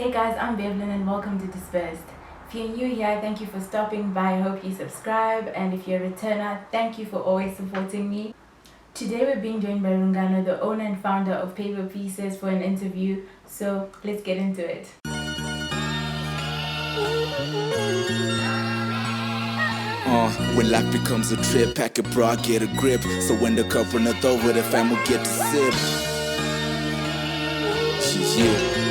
Hey guys, I'm Bevelyn and welcome to Dispersed. If you're new here, thank you for stopping by. I hope you subscribe, and if you're a returner, thank you for always supporting me. Today we're being joined by Rungano, the owner and founder of Paper Pieces, for an interview, so let's get into it. When life becomes a trip, pack a bra, get a grip. So when the cup runneth over, the fam will get to sip. Yeah.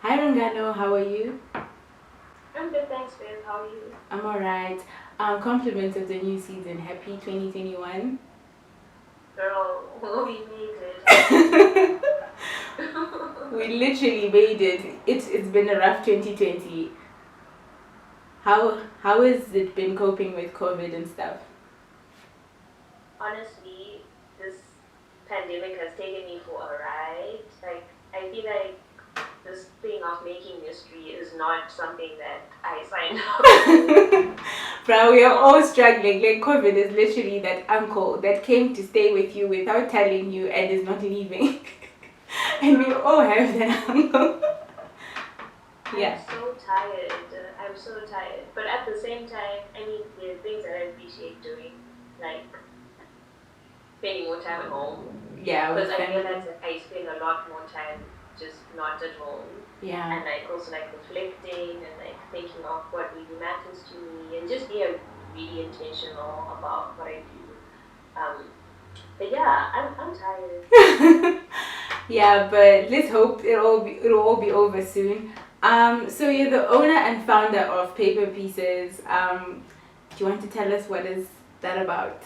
Hi Rungano, how are you? I'm good, thanks, babe. How are you? I'm alright. Compliments of the new season. Happy 2021. Girl, we made it. We literally made it. It's been a rough 2020. How has it been coping with COVID and stuff? Honestly, this pandemic has taken me for a ride. Like, I feel like this thing of making mystery is not something that I signed up for. Bro, we are all struggling. Like, COVID is literally that uncle that came to stay with you without telling you and is not leaving. And we all have that uncle. Yeah. I'm so tired. But at the same time, I mean, there are things that I appreciate doing, like spending more time at home. Yeah, because I realize that I spend a lot more time just not at home. Yeah. And like also like reflecting and like thinking of what really matters to me and just being really intentional about what I do. But yeah, I'm tired. Yeah, but let's hope it'll all be over soon. So you're the owner and founder of Paper Pieces. Do you want to tell us what is that about?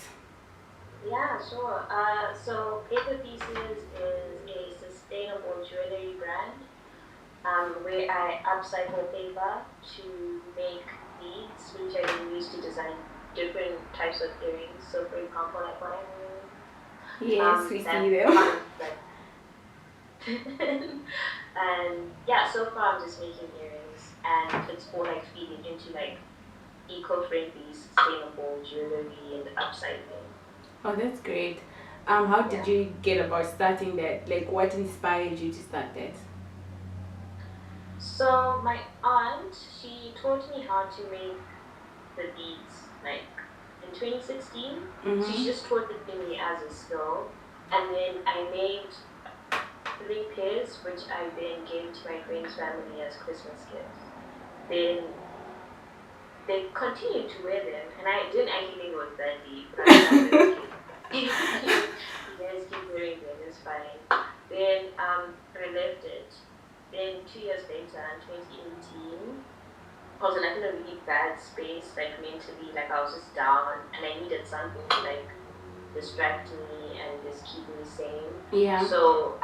Yeah, sure. So Paper Pieces is a sustainable jewellery brand where I upcycle paper to make beads, which I can use to design different types of earrings. So for example, like what I'm wearing. Yes, we see them. And yeah, so far I'm just making earrings, and it's all like feeding into like eco-friendly, sustainable jewelry and upcycling. Oh, that's great. How did you get about starting that? Like, what inspired you to start that? So my aunt, she taught me how to make the beads like in 2016. Mm-hmm. She just taught it to me as a skill, and then I made 3 pairs, which I then gave to my friend's family as Christmas gifts. Then they continued to wear them, and I didn't actually think it was that deep. But I was like, you guys keep wearing them, it's fine. Then I left it. Then 2 years later, in 2018, I was like in a really bad space, like mentally, like I was just down, and I needed something to like distract me and just keep me sane. Yeah. So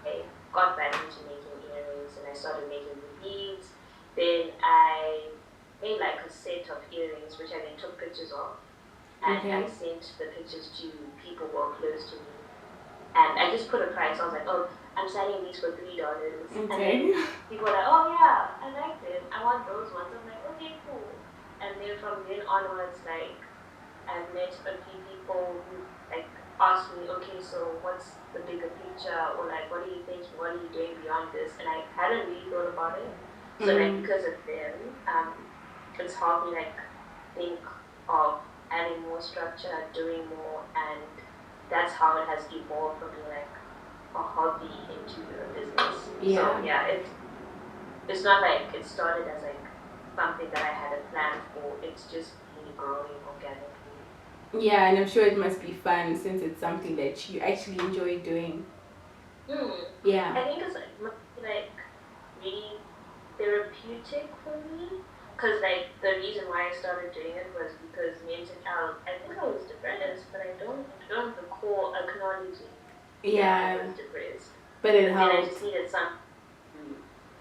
I got back into making earrings and I started making the beads. Then I made like a set of earrings which I then took pictures of, and I sent the pictures to people who were close to me. And I just put a price. I was like, oh, I'm selling these for $3. And then people were like, oh yeah, I like them. I want those ones. I'm like, okay, cool. And then from then onwards, like I've met a few people who like asked me, okay, so what's the bigger picture, or like what are you thinking, what are you doing beyond this? And I hadn't really thought about it. So like because of them, it's helped me like think of adding more structure, doing more, and that's how it has evolved from being like a hobby into a business. Yeah. So yeah, it's not like it started as like something that I had a plan for. It's just really growing organically. Yeah, and I'm sure it must be fun since it's something that you actually enjoy doing. Yeah. I think it's like really therapeutic for me, because like the reason why I started doing it was because mental health. I think I was depressed, but I don't recall acknowledging that I was depressed. But it helped. And I just needed some.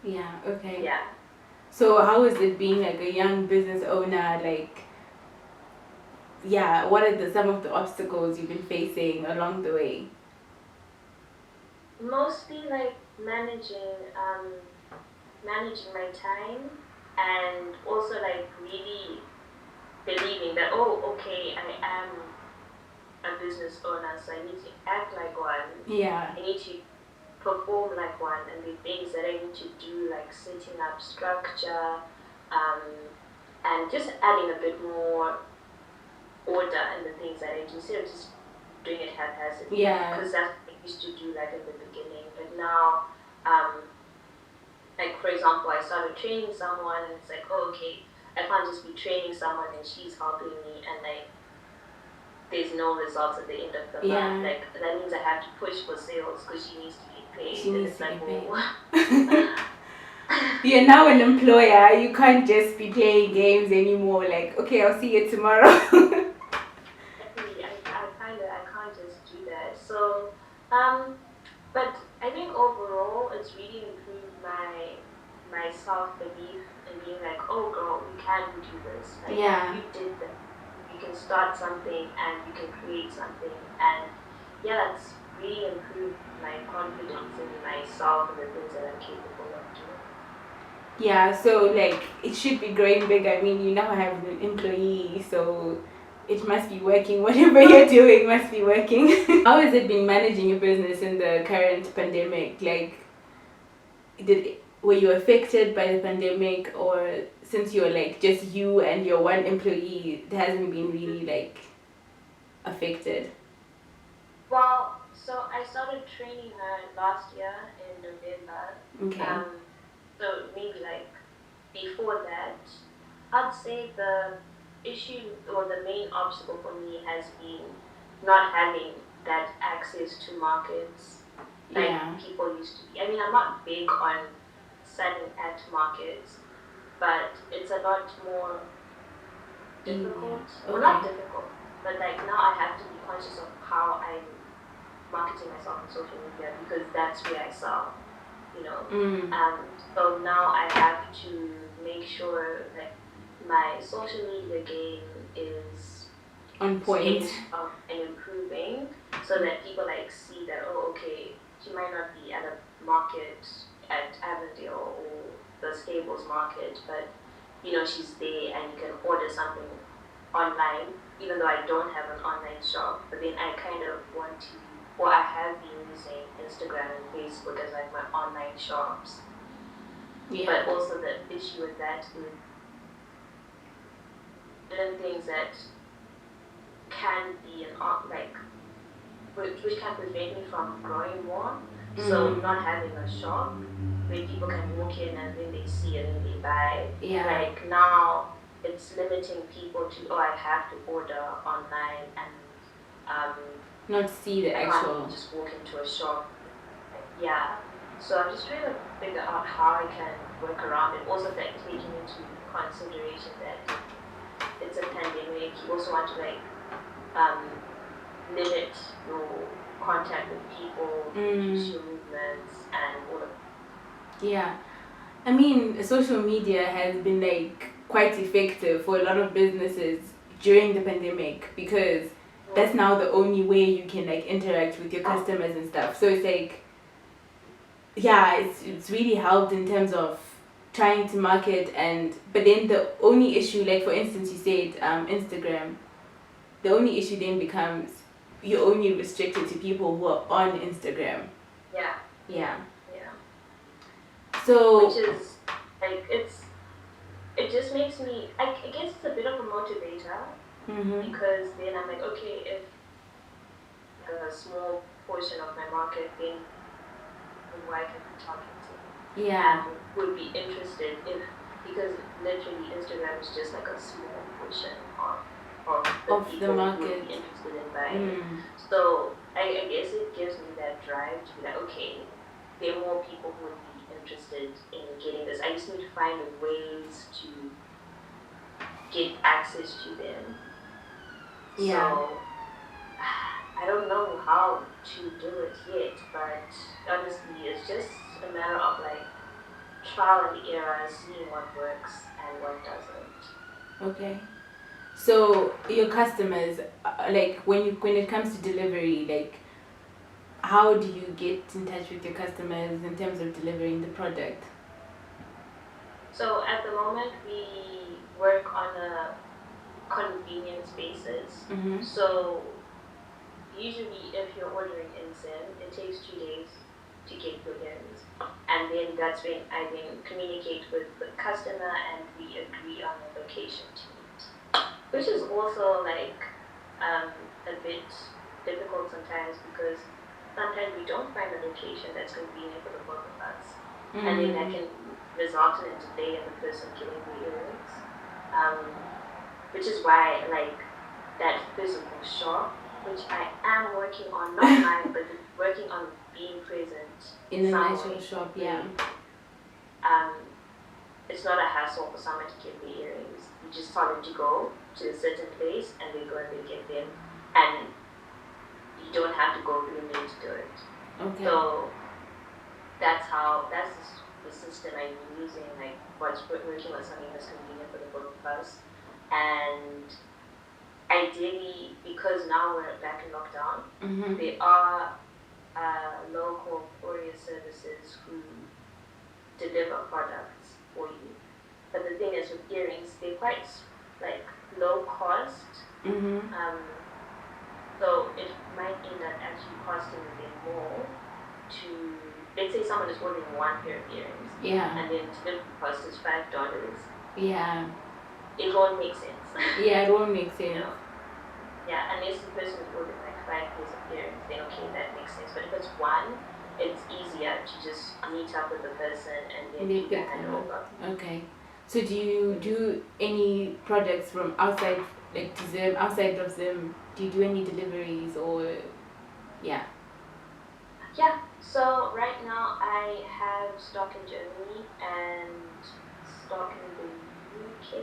Yeah. Okay. Yeah. So how is it being like a young business owner? Like, yeah, what are some of the obstacles you've been facing along the way? Mostly like managing my time, and also like really believing that, oh, okay, I am a business owner, so I need to act like one. Yeah. I need to perform like one, and the things that I need to do, like setting up structure, and just adding a bit more order in the things that I do, instead of just doing it haphazardly. Yeah. Because that's what I used to do like in the beginning. But now, like for example, I started training someone, and it's like, oh, okay, I can't just be training someone and she's helping me, and like there's no results at the end of the month. Like that means I have to push for sales because she needs to be paid. She needs to be paid. Oh. You're now an employer. You can't just be playing games anymore. Like, okay, I'll see you tomorrow. I can't just do that. So, but I think overall it's really improved my self belief and being like, oh girl, you can do this. Like, you did that. You can start something and you can create something, and yeah, that's really improved my confidence in myself and the things that I'm capable of doing. Yeah, so like it should be growing big. I mean, you now have an employee, so it must be working. Whatever you're doing must be working. How has it been managing your business in the current pandemic? Like, were you affected by the pandemic, or since you're like just you and your one employee, it hasn't been really like affected? Well, so I started training her last year in November. Okay. So maybe like before that, I'd say the issue or the main obstacle for me has been not having that access to markets like people used to be. I mean, I'm not big on selling at markets, but it's a lot more difficult. Well, not difficult, but like now I have to be conscious of how I'm marketing myself on social media, because that's where I sell, you know. So now I have to make sure that my social media game is on point and improving, so that people like see that, oh, okay, she might not be at a market at Avondale or the Stables market, but you know, she's there and you can order something online, even though I don't have an online shop. But then I kind of want to, or I have been using Instagram and Facebook as like my online shops. But also the issue with that is certain things that can be which can prevent me from growing more. So not having a shop where people can walk in and then they see it and they buy. Like now it's limiting people to, oh, I have to order online and not see the actual. Can't just walk into a shop. So I'm just trying to figure out how I can work around it. Also, like taking into consideration that it's a pandemic. You also want to like limit your contact with people, reduce your movements, and all of that. Yeah, I mean, social media has been like quite effective for a lot of businesses during the pandemic, because that's now the only way you can like interact with your customers and stuff. So it's like, it's really helped in terms of trying to market. But then the only issue, like for instance you said Instagram, the only issue then becomes you're only restricted to people who are on Instagram. So which is like, it just makes me, I guess it's a bit of a motivator, because then I'm like, okay, if a small portion of my market then who I can be talking to would be interested, because literally Instagram is just like a small portion of the people the market who would be interested in buying. So I guess it gives me that drive to be like, okay, there are more people who would be interested in getting this. I just need to find ways to get access to them. So I don't know how to do it yet, but honestly it's just a matter of like trial and error, seeing what works and what doesn't. Okay. So your customers, like when it comes to delivery, like how do you get in touch with your customers in terms of delivering the product? So at the moment we work on a convenience basis. So usually if you're ordering in Zim, it takes 2 days to get your earrings. And then that's when I then communicate with the customer and we agree on a location to meet. Which is also like a bit difficult sometimes because sometimes we don't find a location that's convenient for the both of us. And then that can result in a delay in the person getting the earrings. Which is why I like that physical shop, which I am working on, not mine, but working on being present in an actual shop, yeah. It's not a hassle for someone to get the earrings. You just tell them to go to a certain place and they go and they get them. And you don't have to go through me to do it. Okay. So that's the system I'm using, like what's working on something that's convenient for the both of us. And ideally, because now we're back in lockdown, there are local courier services who deliver products for you. But the thing is with earrings, they're quite like low cost. So it might end up actually costing a bit more to, let's say someone is ordering one pair of earrings. Yeah. And then delivery cost is $5. Yeah. It won't make sense. Yeah, it won't make sense. You know? Yeah, unless the person is ordering like 5 pairs of earrings, then okay, that makes sense. But if it's one, it's easier to just meet up with the person and then do the handover. Okay. So do you do any products from outside, like to Zim, outside of Zim? Do you do any deliveries or, yeah? Yeah, so right now I have stock in Germany and stock in the UK.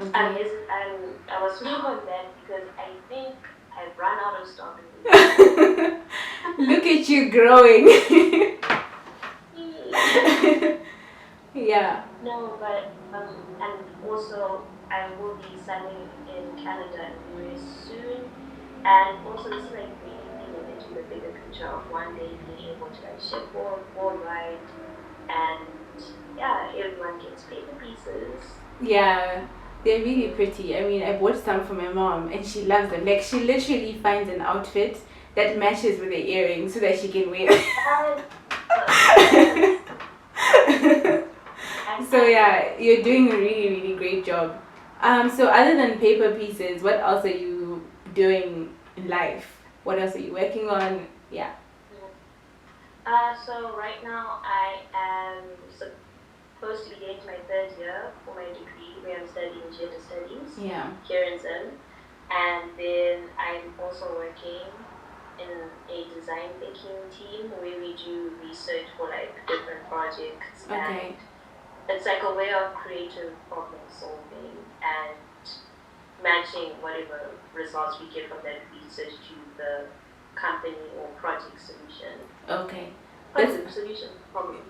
Okay. I was slow on that because I think I've run out of stock in the UK. Look at you growing. Yeah. No, but and also I will be selling in Canada very soon, and also this is like really thinking into the bigger picture of one day being able to like ship worldwide, and yeah, everyone gets paper pieces. Yeah, they're really pretty. I mean, I bought some for my mom and she loves them. Like, she literally finds an outfit that matches with the earrings so that she can wear it. So yeah, you're doing a really, really great job. So other than paper pieces, what else are you doing in life? What else are you working on? Yeah. So right now I am supposed to be getting to my 3rd year for my degree where I'm studying gender studies here in Zim. And then I'm also working in a design thinking team where we do research for like different projects. Okay. And it's like a way of creative problem solving and matching whatever results we get from that research to the company or project solution. Okay. Solution problem.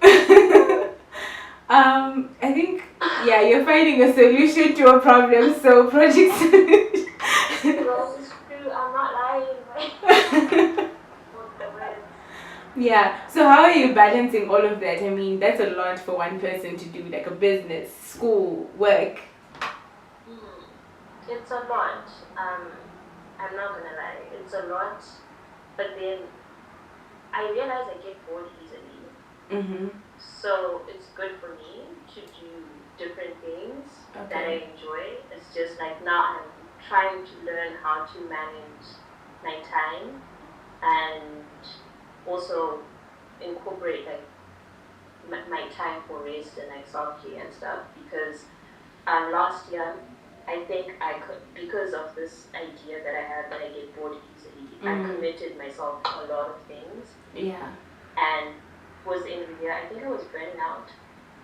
I think you're finding a solution to a problem, so project solution. Well, it's true, I'm not lying. Yeah, so how are you balancing all of that? I mean, that's a lot for one person to do, like a business, school, work. It's a lot. I'm not gonna lie, it's a lot. But then I realize I get bored easily. So it's good for me to do different things that I enjoy. It's just like now I'm trying to learn how to manage my time and also incorporate like my time for rest and like self-care and stuff, because last year I think I could, because of this idea that I had that I get bored easily, I committed myself to a lot of things. Yeah. And towards the end of the year, I think I was burning out.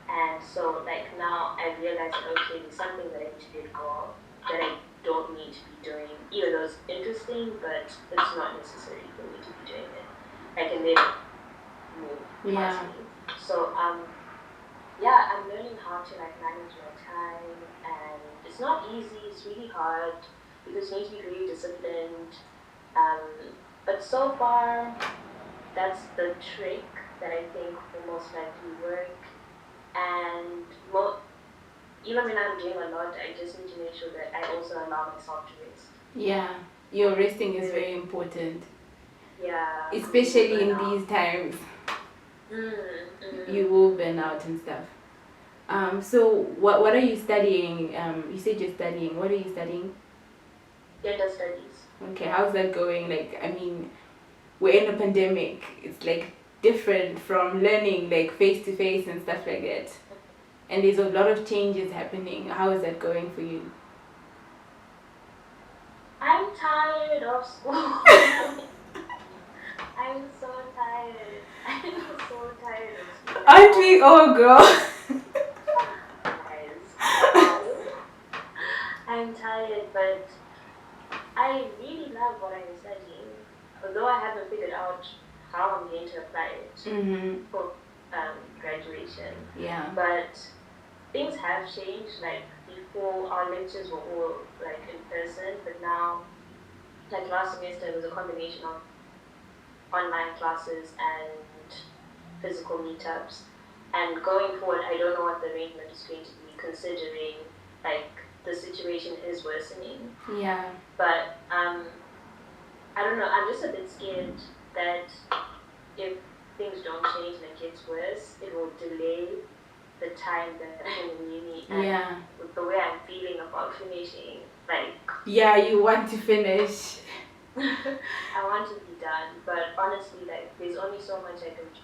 And so like now I realized that okay, there's something that I need to let go of, that I don't need to be doing, even though it's interesting, but it's not necessary for me to be doing it. I can let it move past me. So I'm learning how to like manage my time, and it's not easy, it's really hard because you need to be really disciplined. But so far that's the trick that I think will most likely work. And even when I'm doing a lot, I just need to make sure that I also allow myself to rest. Yeah, your resting is very important. Yeah. Especially in these times. you will burn out and stuff. So what are you studying? You said you're studying. What are you studying? Gender studies. Okay, how's that going? Like, I mean, we're in a pandemic. It's like different from learning like face to face and stuff like that. And there's a lot of changes happening. How is that going for you? I'm tired of school. I'm so tired. I'm so tired of school. Aren't we all, girl? Guys, I'm tired, but I really love what I'm studying. Although I haven't figured out how I'm going to apply it for graduation. Yeah. But things have changed. Like before, our lectures were all like in person, but now, like last semester, it was a combination of online classes and physical meetups. And going forward, I don't know what the arrangement is going to be, considering like the situation is worsening. Yeah. But I don't know. I'm just a bit scared that if things don't change and it gets worse, it will delay the time that I'm in uni. And with the way I'm feeling about finishing, like yeah, you want to finish. I want to be done, but honestly, like there's only so much I can do,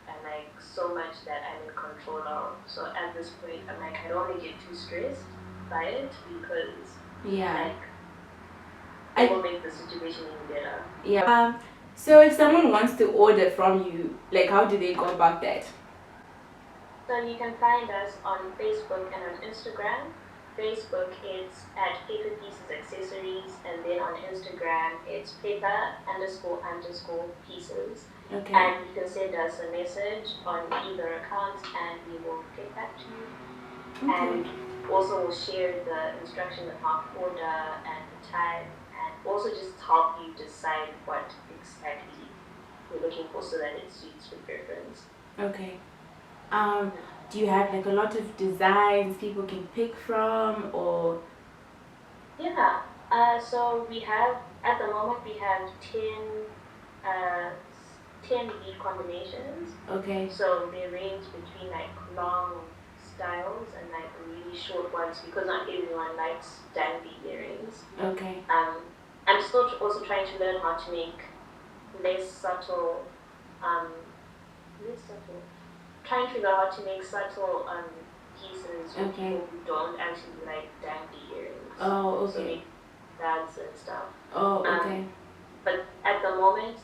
and like so much that I'm in control of. So at this point, I'm like I don't want to get too stressed by it because like it will make the situation even better. Yeah. So if someone wants to order from you, like how do they go about that? So you can find us on Facebook and on Instagram. Facebook, it's at Paper Pieces Accessories, and then on Instagram, it's paper__pieces. Okay. And you can send us a message on either account, and we will get back to you. Okay. And also we'll share the instructions on how to order and the time, and also just help you decide what exactly you're looking for so that it suits your preference. Okay. Do you have like a lot of designs people can pick from, or? Yeah. So we have at the moment we have 10 bead combinations. Okay. So they range between like long styles and like really short ones because not everyone likes dandy earrings. Okay. I'm still also trying to learn how to make less subtle. Trying to figure out how to make subtle pieces for people who don't actually like dandy earrings. Oh, okay. So make bags and stuff. Oh, okay. But at the moment,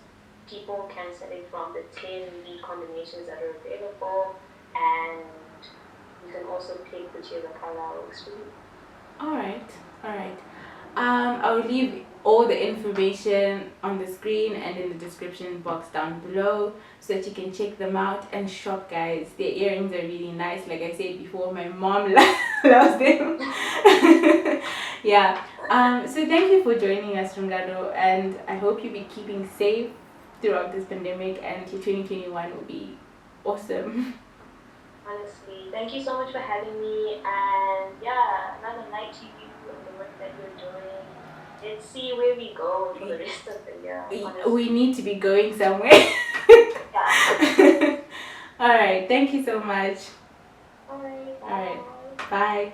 people can select from the 10 bead combinations that are available, and you can also pick whichever color works for you. Alright. I will leave all the information on the screen and in the description box down below so that you can check them out and shop, guys. Their earrings are really nice. Like I said before, my mom loves them. Yeah. So thank you for joining us, Rungano, and I hope you'll be keeping safe throughout this pandemic, and your 2021 will be awesome. Honestly, thank you so much for having me, and yeah, another night to you and the work that you're doing. Let's see where we go for the rest of the year. Honestly. We need to be going somewhere. Yeah. Alright, thank you so much. Alright. Alright, bye.